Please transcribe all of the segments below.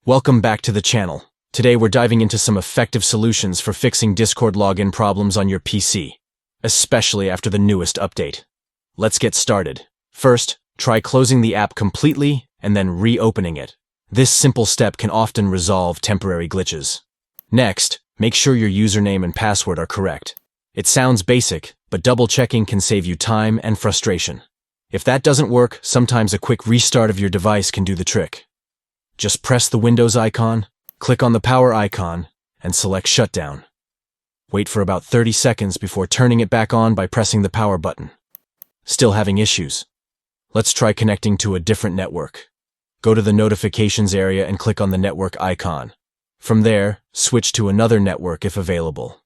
Welcome back to the channel. Today we're diving into some effective solutions for fixing Discord login problems on your PC, especially after the newest update. Let's get started. First, try closing the app completely and then reopening it. This simple step can often resolve temporary glitches. Next, make sure your username and password are correct. It sounds basic, but double-checking can save you time and frustration. If that doesn't work, sometimes a quick restart of your device can do the trick. Just press the Windows icon, click on the power icon, and select Shutdown. Wait for about 30 seconds before turning it back on by pressing the power button. Still having issues? Let's try connecting to a different network. Go to the notifications area and click on the network icon. From there, switch to another network if available.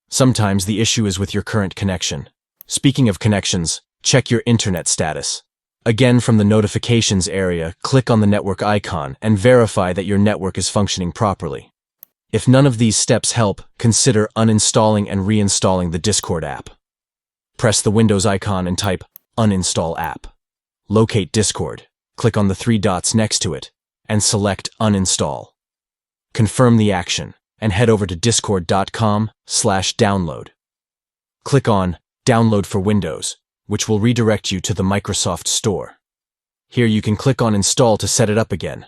Sometimes the issue is with your current connection. Speaking of connections, check your internet status. Again, from the notifications area, click on the network icon and verify that your network is functioning properly. If none of these steps help, consider uninstalling and reinstalling the Discord app. Press the Windows icon and type Uninstall app. Locate Discord, click on the three dots next to it, and select Uninstall. Confirm the action, and head over to discord.com/download. Click on Download for Windows, which will redirect you to the Microsoft Store. Here you can click on Install to set it up again.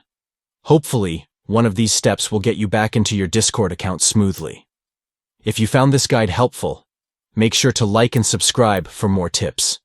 Hopefully, one of these steps will get you back into your Discord account smoothly. If you found this guide helpful, make sure to like and subscribe for more tips.